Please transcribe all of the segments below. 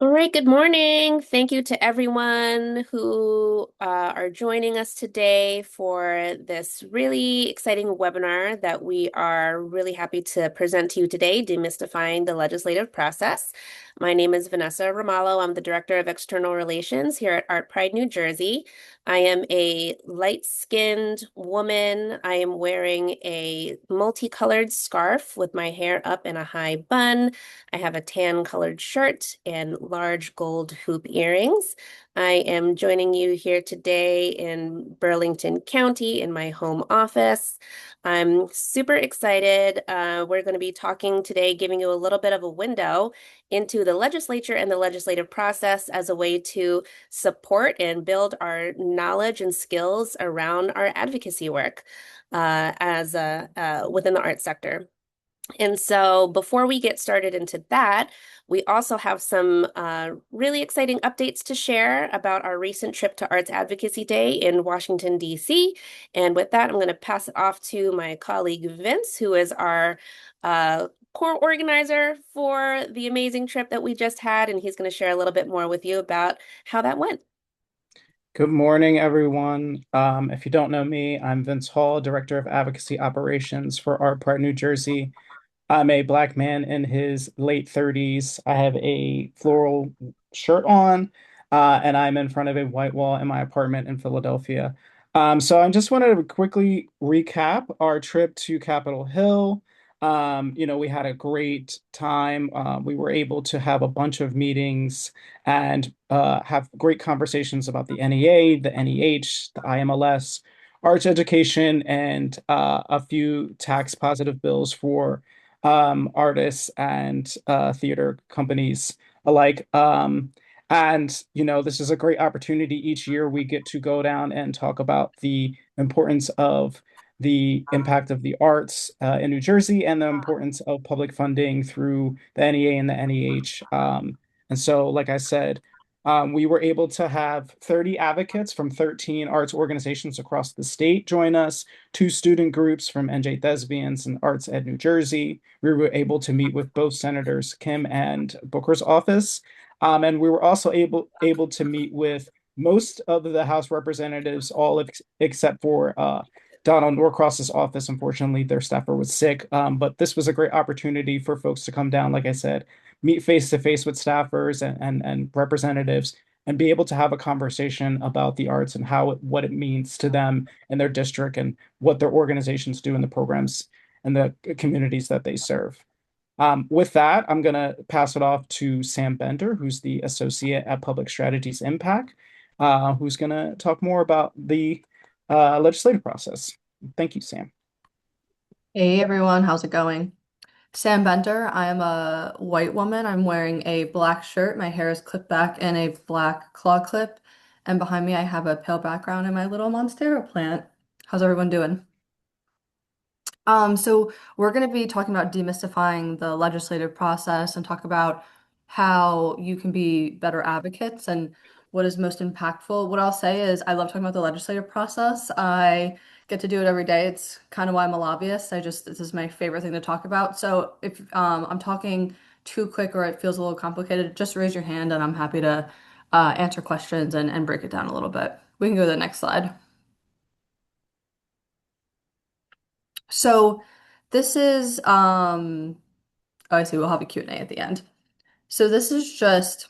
All right, good morning. Thank you to everyone who are joining us today for this really exciting webinar that we are really happy to present to you today, Demystifying the Legislative Process. My name is Vanessa Ramallo. I'm the Director of External Relations here at ArtPride New Jersey. I am a light-skinned woman. I am wearing a multicolored scarf with my hair up in a high bun. I have a tan colored shirt and large gold hoop earrings. I am joining you here today in Burlington County in my home office. I'm super excited. We're going to be talking today, giving you a little bit of a window into the legislature and the legislative process as a way to support and build our knowledge and skills around our advocacy work as within the arts sector. And so before we get started into that, we also have some really exciting updates to share about our recent trip to Arts Advocacy Day in Washington, D.C. And with that, I'm going to pass it off to my colleague Vince, who is our core organizer for the amazing trip that we just had. And he's going to share a little bit more with you about how that went. Good morning, everyone. If you don't know me, I'm Vince Hall, Director of Advocacy Operations for ArtPride New Jersey. I'm a Black man in his late 30s. I have a floral shirt on, and I'm in front of a white wall in my apartment in Philadelphia. So I just wanted to quickly recap our trip to Capitol Hill. We had a great time. We were able to have a bunch of meetings and have great conversations about the NEA, the NEH, the IMLS, arts education, and a few tax positive bills for artists and theater companies alike. This is a great opportunity. Each year we get to go down and talk about the importance of the impact of the arts in New Jersey and the importance of public funding through the NEA and the NEH. Like I said, we were able to have 30 advocates from 13 arts organizations across the state join us, two student groups from NJ Thespians and Arts Ed New Jersey. We were able to meet with both Senators Kim and Booker's office. And we were also able to meet with most of the House representatives, except for Donald Norcross's office. Unfortunately, their staffer was sick. But this was a great opportunity for folks to come down, like I said, meet face to face with staffers and representatives and be able to have a conversation about the arts and what it means to them and their district and what their organizations do in the programs and the communities that they serve. With that, I'm going to pass it off to Sam Bender, who's the associate at Public Strategies Impact, who's going to talk more about the legislative process. Thank you, Sam. Hey everyone, how's it going? Sam Bender. I am a white woman. I'm wearing a black shirt. My hair is clipped back in a black claw clip. And behind me, I have a pale background in my little monstera plant. How's everyone doing? So we're going to be talking about demystifying the legislative process and talk about how you can be better advocates and what is most impactful. What I'll say is I love talking about the legislative process. I get to do it every day. It's kind of why I'm a lobbyist. This is my favorite thing to talk about. So if I'm talking too quick or it feels a little complicated, just raise your hand and I'm happy to answer questions and break it down a little bit. We can go to the next slide. So this is oh, I see we'll have a Q&A at the end. So this is just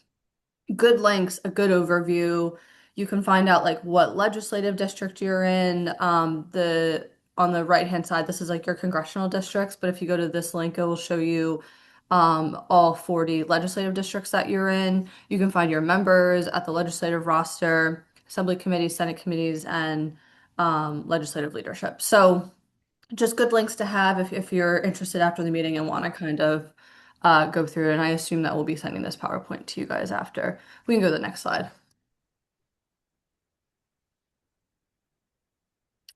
good links, a good overview. You can find out like what legislative district you're in. The on the right-hand side, this is like your congressional districts, but if you go to this link, it will show you all 40 legislative districts that you're in. You can find your members at the legislative roster, assembly committees, senate committees, and legislative leadership. So just good links to have if you're interested after the meeting and want to kind of go through. And I assume that we'll be sending this PowerPoint to you guys after. We can go to the next slide.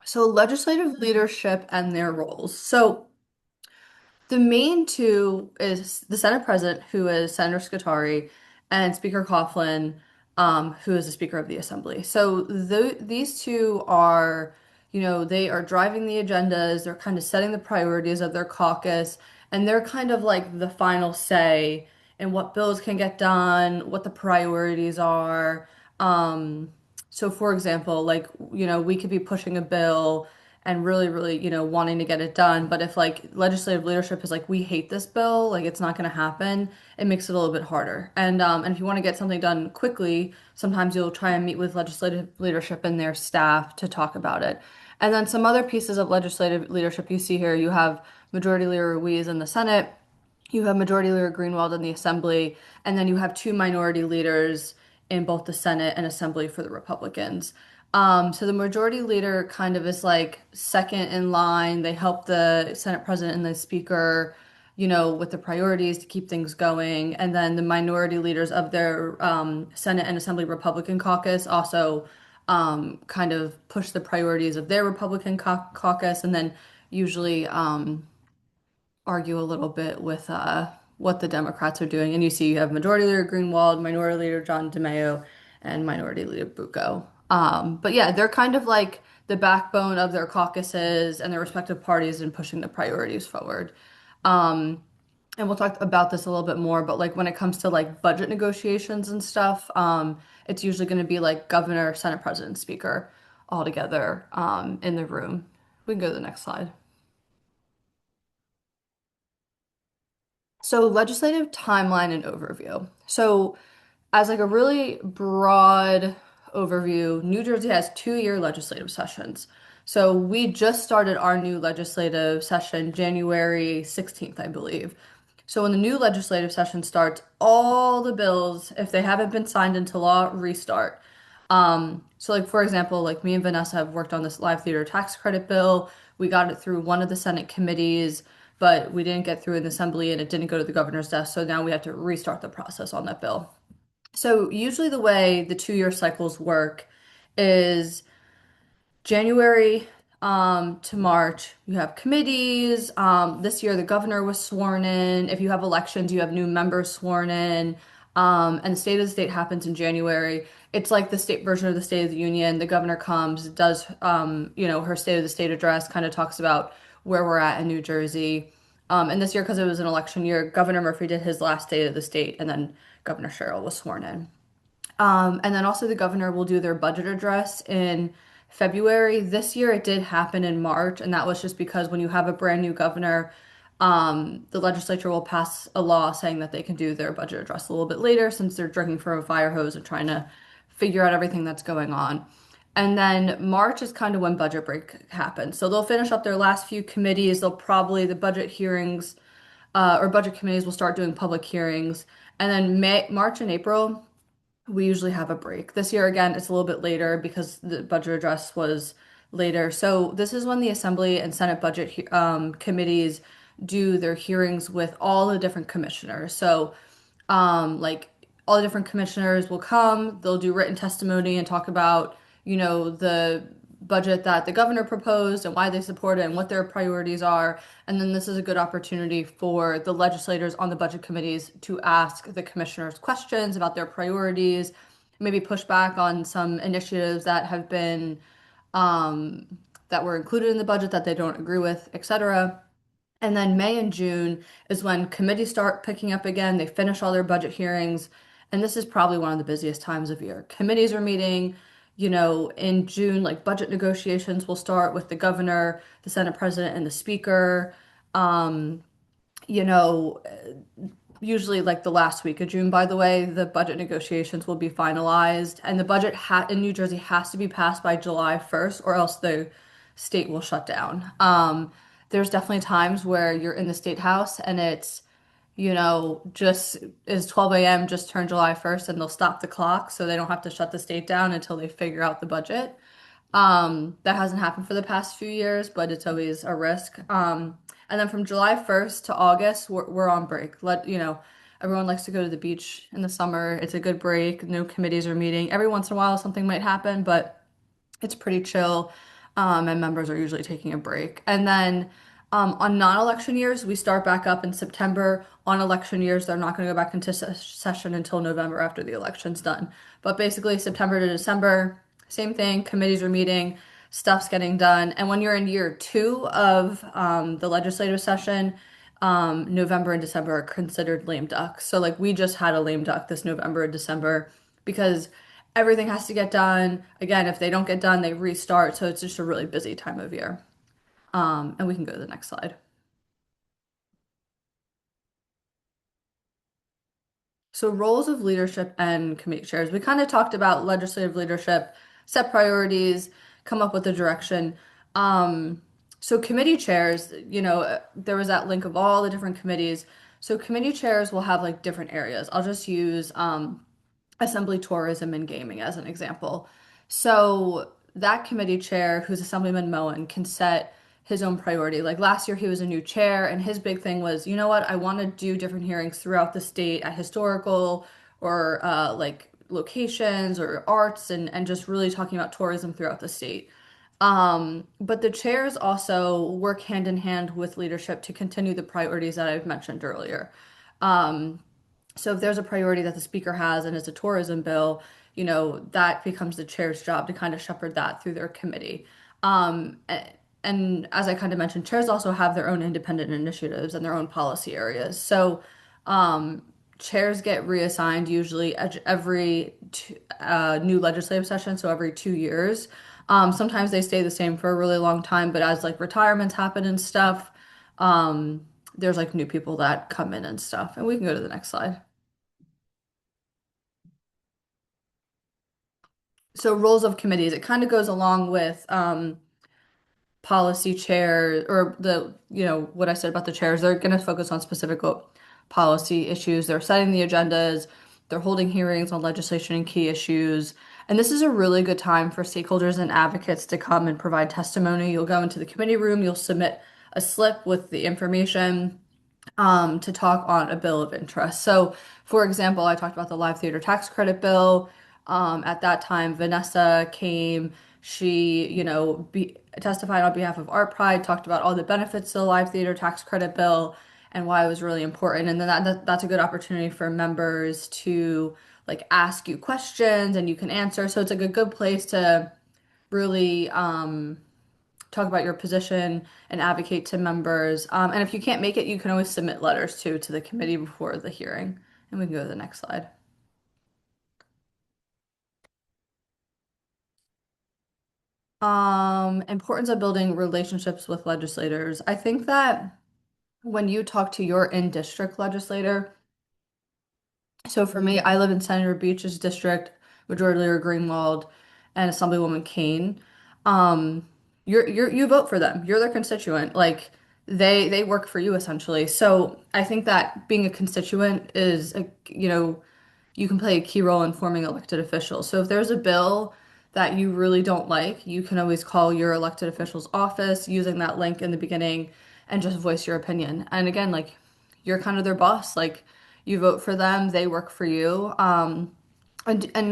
So legislative leadership and their roles. So the main two is the Senate President, who is Senator Scutari, and Speaker Coughlin, who is the Speaker of the Assembly. So these two are, they are driving the agendas, they're kind of setting the priorities of their caucus, and they're kind of like the final say and what bills can get done, what the priorities are. Um, so for example, like, we could be pushing a bill and really, really, wanting to get it done. But if like legislative leadership is like, we hate this bill, like it's not going to happen, it makes it a little bit harder. And if you want to get something done quickly, sometimes you'll try and meet with legislative leadership and their staff to talk about it. And then some other pieces of legislative leadership you see here, you have Majority Leader Ruiz in the Senate, you have Majority Leader Greenwald in the Assembly, and then you have two minority leaders in both the Senate and Assembly for the Republicans. So the majority leader kind of is like second in line. They help the Senate president and the speaker, with the priorities to keep things going. And then the minority leaders of their Senate and Assembly Republican caucus also kind of push the priorities of their Republican caucus, and then usually argue a little bit with what the Democrats are doing. And you see you have Majority Leader Greenwald, Minority Leader John DeMaio, and Minority Leader Bucco. But yeah, they're kind of like the backbone of their caucuses and their respective parties in pushing the priorities forward. Um, and we'll talk about this a little bit more, but like when it comes to like budget negotiations and stuff, it's usually going to be like governor, Senate president, speaker all together in the room. We can go to the next slide. So, legislative timeline and overview. So, as like a really broad overview, New Jersey has 2-year legislative sessions. So, we just started our new legislative session January 16th, I believe. So, when the new legislative session starts, all the bills, if they haven't been signed into law, restart. So like for example, like me and Vanessa have worked on this live theater tax credit bill. We got it through one of the Senate committees, but we didn't get through in the Assembly and it didn't go to the governor's desk. So now we have to restart the process on that bill. So usually the way the 2-year cycles work is January to March, you have committees. This year, the governor was sworn in. If you have elections, you have new members sworn in. And the State of the State happens in January. It's like the state version of the State of the Union. The governor comes, does, her State of the State address, kind of talks about where we're at in New Jersey. And this year, because it was an election year, Governor Murphy did his last State of the State, and then Governor Sherrill was sworn in. And then also the governor will do their budget address in February. This year it did happen in March, and that was just because when you have a brand new governor, the legislature will pass a law saying that they can do their budget address a little bit later since they're drinking from a fire hose and trying to figure out everything that's going on. And then March is kind of when budget break happens. So they'll finish up their last few committees. They'll probably, the budget hearings, or budget committees will start doing public hearings. And then March and April, we usually have a break. This year, again, it's a little bit later because the budget address was later. So this is when the Assembly and Senate budget committees do their hearings with all the different commissioners. So, like all the different commissioners will come, they'll do written testimony and talk about, the budget that the governor proposed and why they support it and what their priorities are. And then this is a good opportunity for the legislators on the budget committees to ask the commissioners questions about their priorities, maybe push back on some initiatives that have been that were included in the budget that they don't agree with, etc. And then May and June is when committees start picking up again. They finish all their budget hearings. And this is probably one of the busiest times of year. Committees are meeting, in June, like budget negotiations will start with the governor, the Senate president, and the speaker. Um, you know, Usually like the last week of June, by the way, the budget negotiations will be finalized. And the budget in New Jersey has to be passed by July 1st, or else the state will shut down. There's definitely times where you're in the state house and it's, just is 12 a.m. just turned July 1st and they'll stop the clock so they don't have to shut the state down until they figure out the budget. That hasn't happened for the past few years, but it's always a risk. And then from July 1st to August, we're on break. Everyone likes to go to the beach in the summer. It's a good break. No committees are meeting. Every once in a while, something might happen, but it's pretty chill. And members are usually taking a break. And then on non-election years, we start back up in September. On election years, they're not going to go back into session until November after the election's done. But basically, September to December, same thing. Committees are meeting, stuff's getting done. And when you're in year 2 of the legislative session, November and December are considered lame duck. So like we just had a lame duck this November and December because everything has to get done. Again, if they don't get done, they restart. So it's just a really busy time of year. And we can go to the next slide. So roles of leadership and committee chairs. We kind of talked about legislative leadership, set priorities, come up with a direction. Um, so committee chairs, there was that link of all the different committees. So committee chairs will have like different areas. I'll just use assembly tourism and gaming as an example. So that committee chair, who's Assemblyman Moen, can set his own priority. Like last year, he was a new chair, and his big thing was, you know what, I want to do different hearings throughout the state at historical or like locations or arts and just really talking about tourism throughout the state. But the chairs also work hand in hand with leadership to continue the priorities that I've mentioned earlier. Um, so if there's a priority that the speaker has and it's a tourism bill, that becomes the chair's job to kind of shepherd that through their committee. And as I kind of mentioned, chairs also have their own independent initiatives and their own policy areas. So um, chairs get reassigned usually every new legislative session, so every 2 years. Sometimes they stay the same for a really long time, but as like retirements happen and stuff, um, there's like new people that come in and stuff. And we can go to the next slide. So roles of committees, it kind of goes along with policy chairs or what I said about the chairs. They're going to focus on specific policy issues. They're setting the agendas. They're holding hearings on legislation and key issues. And this is a really good time for stakeholders and advocates to come and provide testimony. You'll go into the committee room, you'll submit a slip with the information to talk on a bill of interest. So, for example, I talked about the live theater tax credit bill. At that time, Vanessa came. She, testified on behalf of ArtPride, talked about all the benefits of the live theater tax credit bill and why it was really important. And then that's a good opportunity for members to like ask you questions and you can answer. So it's like a good place to really talk about your position and advocate to members. And if you can't make it, you can always submit letters too to the committee before the hearing. And we can go to the next slide. Importance of building relationships with legislators. I think that when you talk to your in-district legislator, so for me, I live in Senator Beach's district, Majority Leader Greenwald, and Assemblywoman Kane. Um, you vote for them. You're their constituent. Like they work for you essentially. So I think that being a constituent is you can play a key role in forming elected officials. So if there's a bill that you really don't like, you can always call your elected official's office using that link in the beginning and just voice your opinion. And again, like you're kind of their boss. Like you vote for them, they work for you. And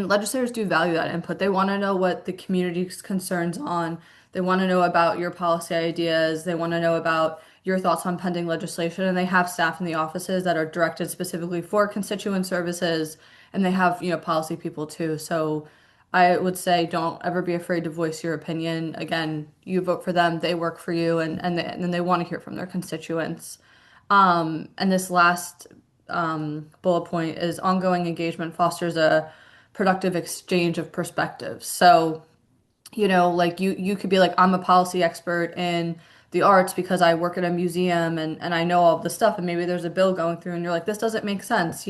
legislators do value that input. They want to know what the community's concerns on. They want to know about your policy ideas. They want to know about your thoughts on pending legislation. And they have staff in the offices that are directed specifically for constituent services. And they have, policy people too. So I would say don't ever be afraid to voice your opinion. Again, you vote for them, they work for you, and then they want to hear from their constituents. And this last bullet point is ongoing engagement fosters a productive exchange of perspectives. So, like you could be like, I'm a policy expert in the arts because I work at a museum and I know all of the stuff, and maybe there's a bill going through and you're like, this doesn't make sense.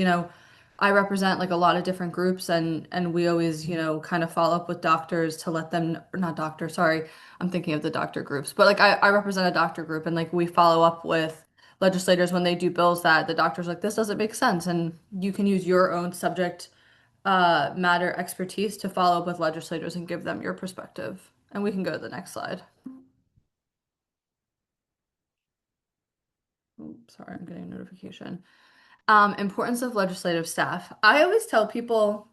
I represent like a lot of different groups and we always, kind of follow up with doctors to let them, or not doctors, sorry, I'm thinking of the doctor groups, but like I represent a doctor group and like we follow up with legislators when they do bills that the doctor's like, this doesn't make sense. And you can use your own subject matter expertise to follow up with legislators and give them your perspective. And we can go to the next slide. Oops, sorry, I'm getting a notification. Importance of legislative staff. I always tell people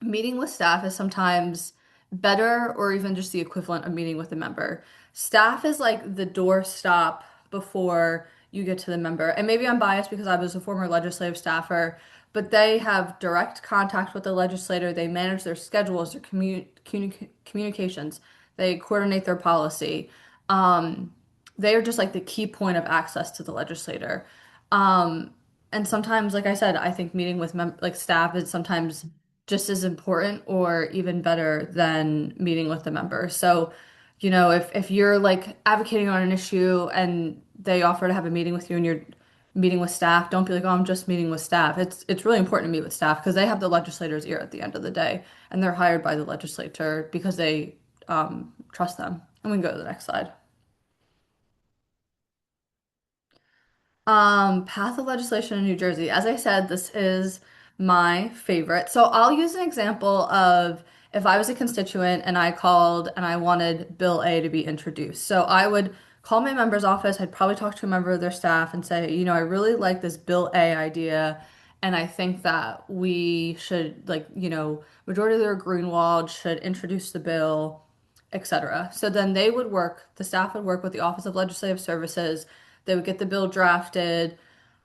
meeting with staff is sometimes better or even just the equivalent of meeting with a member. Staff is like the doorstop before you get to the member. And maybe I'm biased because I was a former legislative staffer, but they have direct contact with the legislator. They manage their schedules, their communications. They coordinate their policy. They are just like the key point of access to the legislator. Um, and sometimes, like I said, I think meeting with like staff is sometimes just as important or even better than meeting with the members. So, if you're like advocating on an issue and they offer to have a meeting with you and you're meeting with staff, don't be like, "Oh, I'm just meeting with staff." It's really important to meet with staff because they have the legislator's ear at the end of the day, and they're hired by the legislature because they trust them. And we can go to the next slide. Path of legislation in New Jersey. As I said, this is my favorite. So I'll use an example of if I was a constituent and I called and I wanted Bill A to be introduced. So I would call my member's office. I'd probably talk to a member of their staff and say, I really like this Bill A idea. And I think that we should, like, majority of their Greenwald should introduce the bill, etc. So then the staff would work with the Office of Legislative Services. They would get the bill drafted,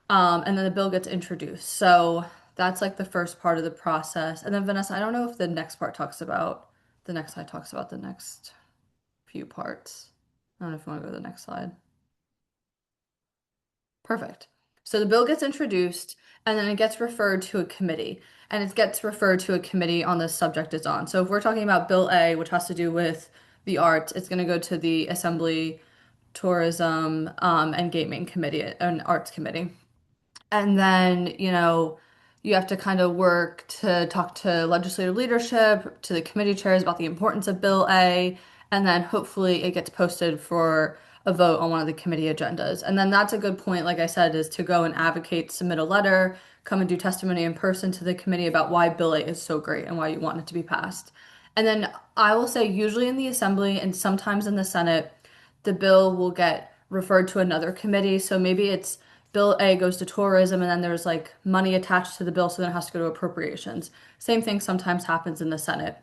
and then the bill gets introduced. So that's like the first part of the process. And then Vanessa, I don't know if the next slide talks about the next few parts. I don't know if you want to go to the next slide. Perfect. So the bill gets introduced and then it gets referred to a committee. And it gets referred to a committee on the subject it's on. So if we're talking about Bill A, which has to do with the arts, it's going to go to the Assembly, Tourism, and Gaming Committee, an Arts Committee. And then, you have to kind of work to talk to legislative leadership, to the committee chairs about the importance of Bill A, and then hopefully it gets posted for a vote on one of the committee agendas. And then that's a good point, like I said, is to go and advocate, submit a letter, come and do testimony in person to the committee about why Bill A is so great and why you want it to be passed. And then I will say, usually in the Assembly and sometimes in the Senate, the bill will get referred to another committee. So maybe it's Bill A goes to tourism and then there's like money attached to the bill, so then it has to go to appropriations. Same thing sometimes happens in the Senate.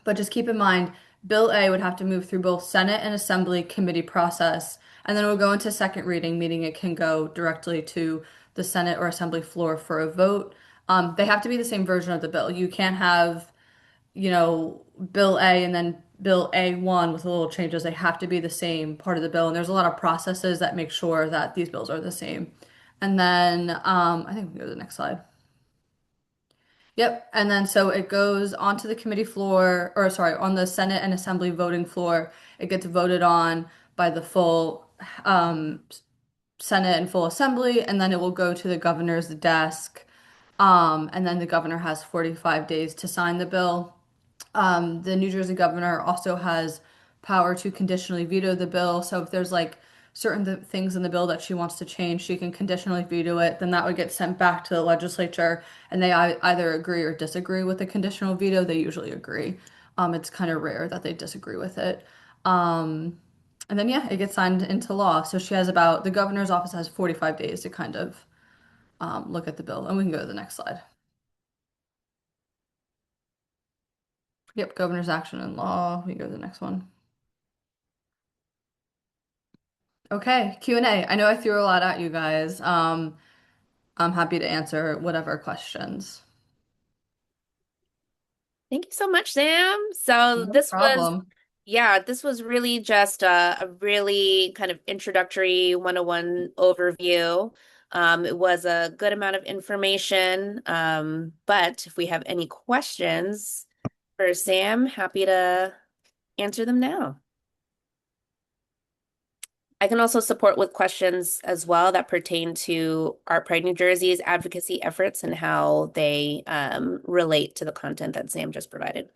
But just keep in mind, Bill A would have to move through both Senate and Assembly committee process, and then it will go into second reading, meaning it can go directly to the Senate or Assembly floor for a vote. They have to be the same version of the bill. You can't have Bill A and then Bill A1 with little changes. They have to be the same part of the bill. And there's a lot of processes that make sure that these bills are the same. And then I think we can go to the next slide. Yep. And then so it goes onto the committee floor, or sorry, on the Senate and Assembly voting floor. It gets voted on by the full um, Senate and full Assembly, and then it will go to the governor's desk. And then the governor has 45 days to sign the bill. The New Jersey governor also has power to conditionally veto the bill. So if there's like certain things in the bill that she wants to change, she can conditionally veto it. Then that would get sent back to the legislature, and they either agree or disagree with the conditional veto. They usually agree. It's kind of rare that they disagree with it. Um, and then yeah, it gets signed into law. So the governor's office has 45 days to kind of look at the bill, and we can go to the next slide. Yep, governor's action and law. We go to the next one. Okay, Q&A. I know I threw a lot at you guys. I'm happy to answer whatever questions. Thank you so much, Sam. So No problem. yeah, this was really just a really kind of introductory 101 overview. It was a good amount of information. But if we have any questions for Sam, happy to answer them now. I can also support with questions as well that pertain to ArtPride New Jersey's advocacy efforts and how they relate to the content that Sam just provided.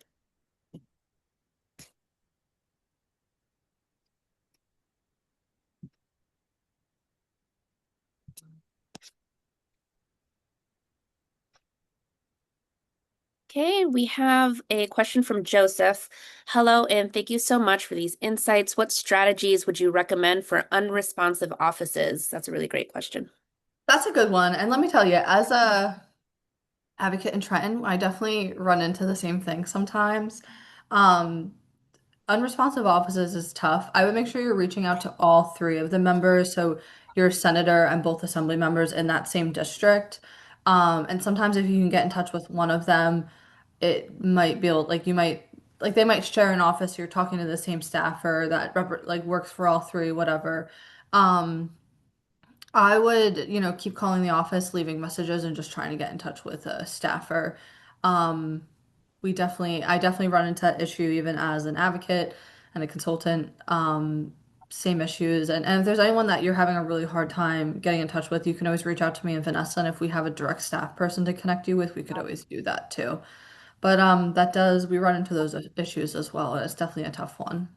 Okay, we have a question from Joseph. Hello, and thank you so much for these insights. What strategies would you recommend for unresponsive offices? That's a really great question. That's a good one. And let me tell you, as a advocate in Trenton, I definitely run into the same thing sometimes. Um, Unresponsive offices is tough. I would make sure you're reaching out to all three of the members, so your senator and both assembly members in that same district. And sometimes if you can get in touch with one of them, it might be able, like you might like they might share an office. You're talking to the same staffer that like works for all three, whatever. Um, I would, keep calling the office, leaving messages, and just trying to get in touch with a staffer. Um, I definitely run into that issue even as an advocate and a consultant. Same issues. And if there's anyone that you're having a really hard time getting in touch with, you can always reach out to me and Vanessa. And if we have a direct staff person to connect you with, we could always do that too. But we run into those issues as well. And it's definitely a tough one.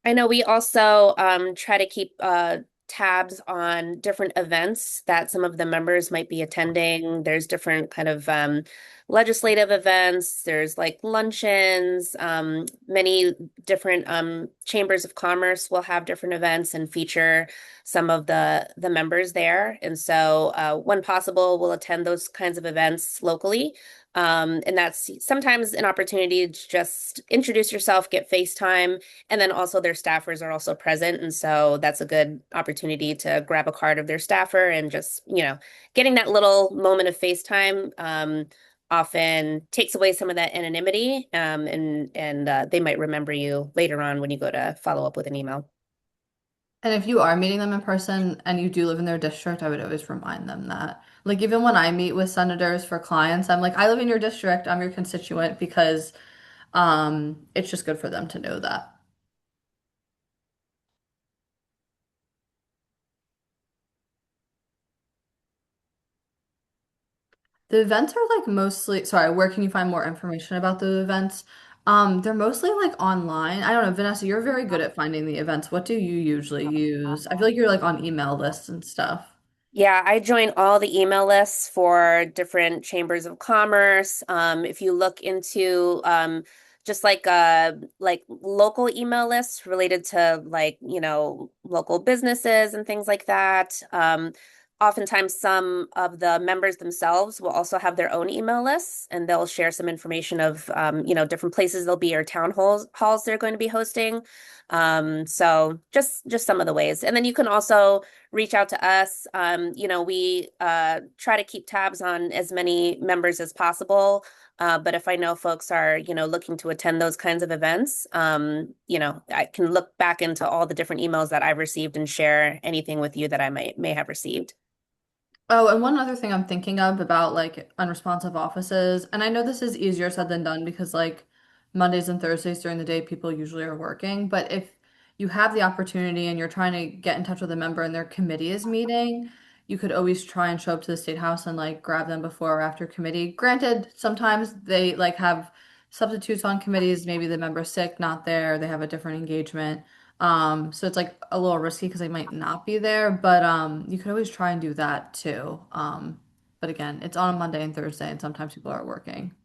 I know we also try to keep tabs on different events that some of the members might be attending. There's different kind of legislative events. There's like luncheons. Many different chambers of commerce will have different events and feature some of the members there. And so, when possible, we'll attend those kinds of events locally. And that's sometimes an opportunity to just introduce yourself, get FaceTime, and then also their staffers are also present. And so that's a good opportunity to grab a card of their staffer and just, getting that little moment of FaceTime often takes away some of that anonymity. And they might remember you later on when you go to follow up with an email. And if you are meeting them in person and you do live in their district, I would always remind them that. Like, even when I meet with senators for clients, I'm like, I live in your district, I'm your constituent, because it's just good for them to know that. The events are like mostly, sorry, where can you find more information about the events? They're mostly like online. I don't know, Vanessa, you're very good at finding the events. What do you usually use? I feel like you're like on email lists and stuff. Yeah, I join all the email lists for different chambers of commerce. If you look into just like local email lists related to like, local businesses and things like that. Oftentimes some of the members themselves will also have their own email lists and they'll share some information of different places they'll be or town halls they're going to be hosting. So just some of the ways. And then you can also reach out to us. We try to keep tabs on as many members as possible. But if I know folks are, looking to attend those kinds of events, I can look back into all the different emails that I've received and share anything with you that I may have received. Oh, and one other thing I'm thinking of about like unresponsive offices, and I know this is easier said than done because like Mondays and Thursdays during the day people usually are working, but if you have the opportunity and you're trying to get in touch with a member and their committee is meeting, you could always try and show up to the state house and like grab them before or after committee. Granted, sometimes they like have substitutes on committees, maybe the member's sick, not there, they have a different engagement. So it's like a little risky because they might not be there, but you could always try and do that too. But again, it's on a Monday and Thursday, and sometimes people are working.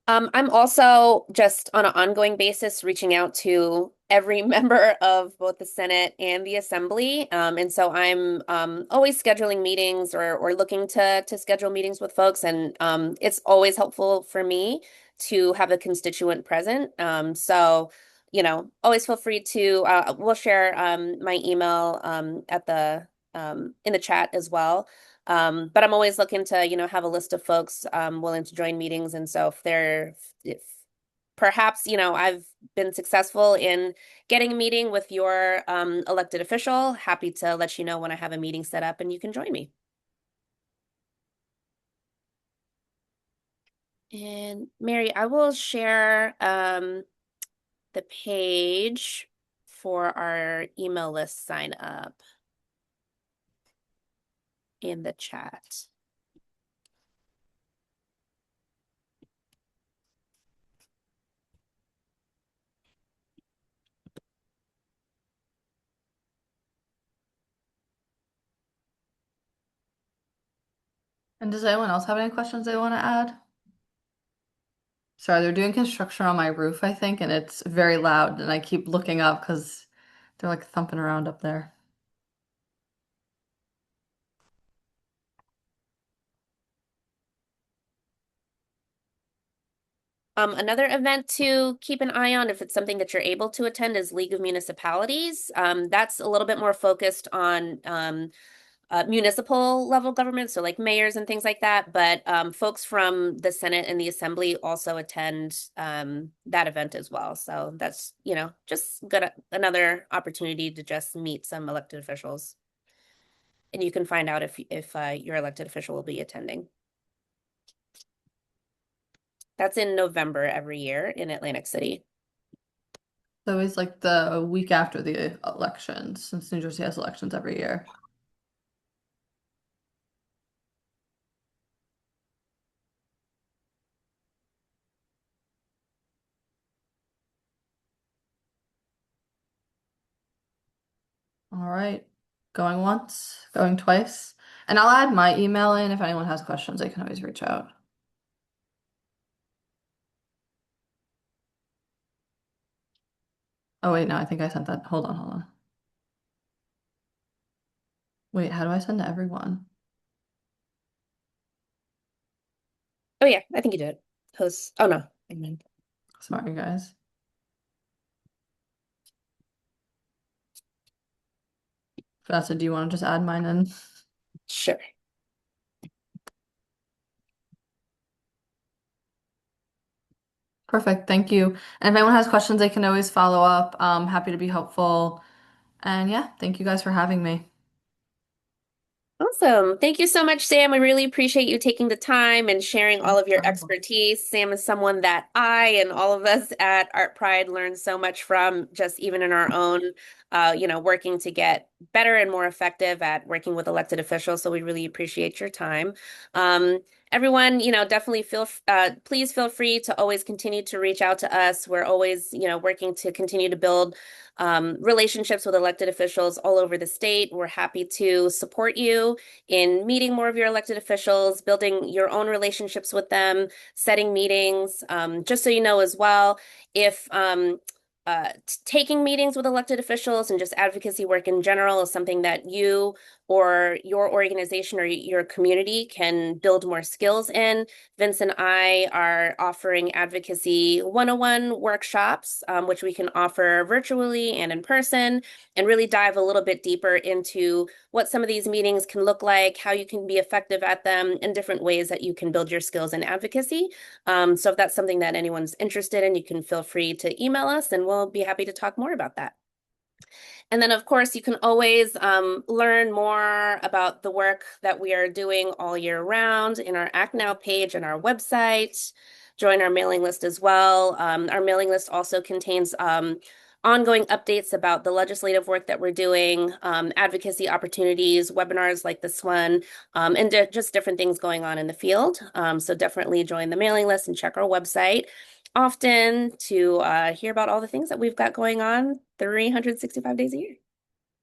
I'm also just on an ongoing basis reaching out to every member of both the Senate and the Assembly. And so I'm always scheduling meetings or looking to schedule meetings with folks. And it's always helpful for me to have a constituent present. So, always feel free to, we'll share my email at in the chat as well. But I'm always looking to, have a list of folks willing to join meetings. And so if perhaps, I've been successful in getting a meeting with your elected official, happy to let you know when I have a meeting set up and you can join me. And Mary, I will share the page for our email list sign up in the chat. And does anyone else have any questions they want to add? Sorry, they're doing construction on my roof, I think, and it's very loud, and I keep looking up because they're like thumping around up there. Another event to keep an eye on, if it's something that you're able to attend, is League of Municipalities. That's a little bit more focused on municipal level government, so like mayors and things like that. But folks from the Senate and the Assembly also attend that event as well. So that's, just good, another opportunity to just meet some elected officials. And you can find out if your elected official will be attending. That's in November every year in Atlantic City. So it's like the week after the elections, since New Jersey has elections every year. All right. Going once, going twice. And I'll add my email in if anyone has questions, they can always reach out. Oh wait, no, I think I sent that. Hold on, hold on. Wait, how do I send to everyone? Oh yeah, I think you did. Host. Oh no. Amen. Sorry, guys. Vanessa, do you want to just add mine in? Sure. Perfect, thank you. And if anyone has questions, they can always follow up. Happy to be helpful. And yeah, thank you guys for having me. Awesome. Thank you so much, Sam. I really appreciate you taking the time and sharing all of your expertise. Sam is someone that I and all of us at ArtPride learn so much from, just even in our own, working to get better and more effective at working with elected officials. So we really appreciate your time. Um, Everyone, definitely please feel free to always continue to reach out to us. We're always, working to continue to build relationships with elected officials all over the state. We're happy to support you in meeting more of your elected officials, building your own relationships with them, setting meetings. Just so you know as well, if taking meetings with elected officials and just advocacy work in general is something that you or your organization or your community can build more skills in, Vince and I are offering advocacy 101 workshops, which we can offer virtually and in person, and really dive a little bit deeper into what some of these meetings can look like, how you can be effective at them, and different ways that you can build your skills in advocacy. So if that's something that anyone's interested in, you can feel free to email us and we'll be happy to talk more about that. And then, of course, you can always learn more about the work that we are doing all year round in our Act Now page and our website. Join our mailing list as well. Our mailing list also contains ongoing updates about the legislative work that we're doing, advocacy opportunities, webinars like this one, and just different things going on in the field. So definitely join the mailing list and check our website often to hear about all the things that we've got going on 365 days a year.